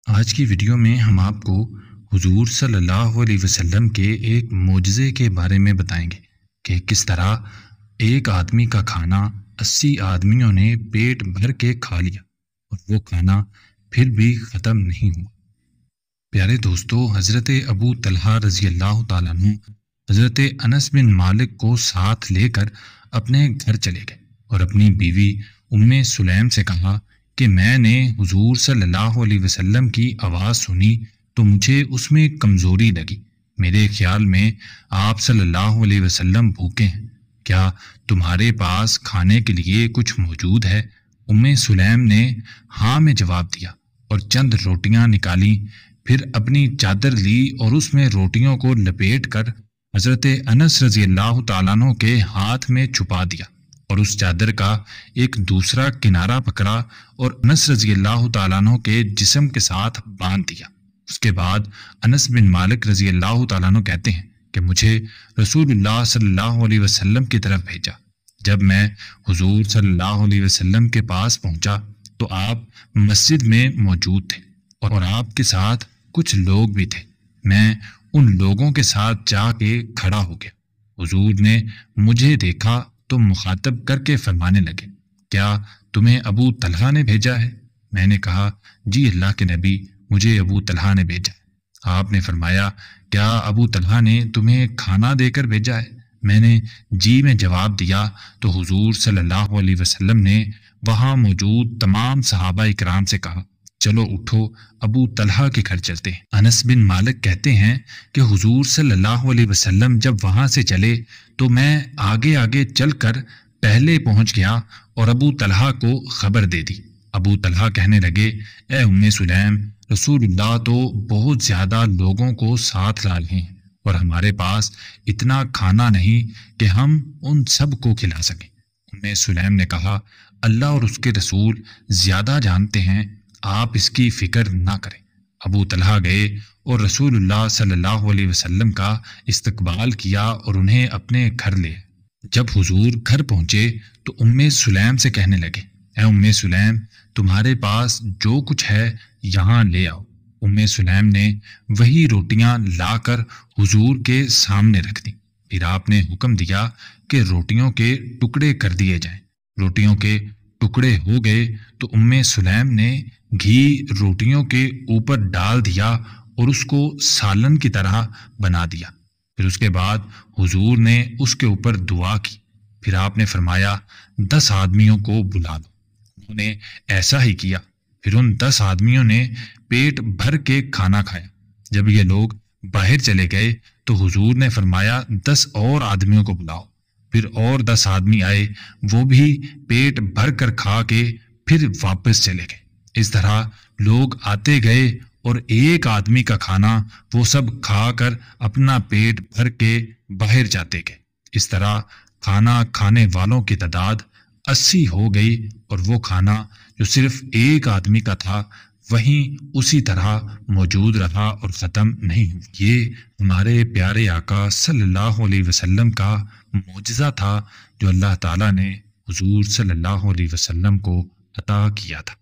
آج کی ویڈیو میں ہم آپ کو حضور صلی اللہ علیہ وسلم کے ایک معجزے کے بارے میں بتائیں گے کہ کس طرح ایک آدمی کا کھانا 80 آدمیوں نے پیٹ بھر کے کھا لیا اور وہ کھانا پھر بھی ختم نہیں ہوا۔ پیارے دوستو، حضرت ابو طلحہ رضی اللہ تعالیٰ عنہ حضرت انس بن مالک کو ساتھ لے کر اپنے گھر چلے گئے اور اپنی بیوی ام سلیم سے کہا کہ میں نے حضور صلی اللہ علیہ وسلم کی آواز سنی تو مجھے اس میں کمزوری لگی۔ میرے خیال میں آپ صلی اللہ علیہ وسلم بھوکے ہیں، کیا تمہارے پاس کھانے کے لیے کچھ موجود ہے؟ ام سلیم نے ہاں میں جواب دیا اور چند روٹیاں نکالیں، پھر اپنی چادر لی اور اس میں روٹیوں کو لپیٹ کر حضرت انس رضی اللہ تعالیٰ عنہ کے ہاتھ میں چھپا دیا اور اس چادر کا ایک دوسرا کنارہ پکڑا اور انس رضی اللہ تعالیٰ عنہ کے جسم کے ساتھ باندھ دیا۔ اس کے بعد انس بن مالک رضی اللہ تعالیٰ عنہ کہتے ہیں کہ مجھے رسول اللہ صلی اللہ علیہ وسلم کی طرف بھیجا۔ جب میں حضور صلی اللہ علیہ وسلم کے پاس پہنچا تو آپ مسجد میں موجود تھے اور آپ کے ساتھ کچھ لوگ بھی تھے۔ میں ان لوگوں کے ساتھ جا کے کھڑا ہو گیا۔ حضور نے مجھے دیکھا تو مخاطب کر کے فرمانے لگے، کیا تمہیں ابو طلحہ نے بھیجا ہے؟ میں نے کہا، جی اللہ کے نبی، مجھے ابو طلحہ نے بھیجا ہے۔ آپ نے فرمایا، کیا ابو طلحہ نے تمہیں کھانا دے کر بھیجا ہے؟ میں نے جی میں جواب دیا تو حضور صلی اللہ علیہ وسلم نے وہاں موجود تمام صحابہ اکرام سے کہا، چلو اٹھو، ابو طلحہ کے گھر چلتے ہیں۔ انس بن مالک کہتے ہیں کہ حضور صلی اللہ علیہ وسلم جب وہاں سے چلے تو میں آگے آگے چل کر پہلے پہنچ گیا اور ابو طلحہ کو خبر دے دی۔ ابو طلحہ کہنے لگے، اے ام سلیم، رسول اللہ تو بہت زیادہ لوگوں کو ساتھ لا رہے ہیں اور ہمارے پاس اتنا کھانا نہیں کہ ہم ان سب کو کھلا سکیں۔ ام سلیم نے کہا، اللہ اور اس کے رسول زیادہ جانتے ہیں، آپ اس کی فکر نہ کریں۔ ابو طلحہ گئے اور رسول اللہ صلی اللہ علیہ وسلم کا استقبال کیا اور انہیں اپنے گھر لے۔ جب حضور گھر پہنچے تو ام سلیم سے کہنے لگے، اے ام سلیم، تمہارے پاس جو کچھ ہے یہاں لے آؤ۔ ام سلیم نے وہی روٹیاں لا کر حضور کے سامنے رکھ دیں۔ پھر آپ نے حکم دیا کہ روٹیوں کے ٹکڑے کر دیے جائیں۔ روٹیوں کے ٹکڑے ہو گئے تو ام سلیم نے گھی روٹیوں کے اوپر ڈال دیا اور اس کو سالن کی طرح بنا دیا۔ پھر اس کے بعد حضور نے اس کے اوپر دعا کی۔ پھر آپ نے فرمایا، 10 آدمیوں کو بلا لو۔ انہوں نے ایسا ہی کیا۔ پھر ان 10 آدمیوں نے پیٹ بھر کے کھانا کھایا۔ جب یہ لوگ باہر چلے گئے تو حضور نے فرمایا، 10 اور آدمیوں کو بلاؤ۔ پھر اور 10 آدمی آئے، وہ بھی پیٹ بھر کر کھا کے پھر واپس چلے گئے۔ اس طرح لوگ آتے گئے اور ایک آدمی کا کھانا وہ سب کھا کر اپنا پیٹ بھر کے باہر جاتے گئے۔ اس طرح کھانا کھانے والوں کی تعداد 80 ہو گئی اور وہ کھانا جو صرف ایک آدمی کا تھا وہیں اسی طرح موجود رہا اور ختم نہیں ہوا۔ یہ ہمارے پیارے آقا صلی اللہ علیہ وسلم کا معجزہ تھا جو اللہ تعالیٰ نے حضور صلی اللہ علیہ وسلم کو عطا کیا تھا۔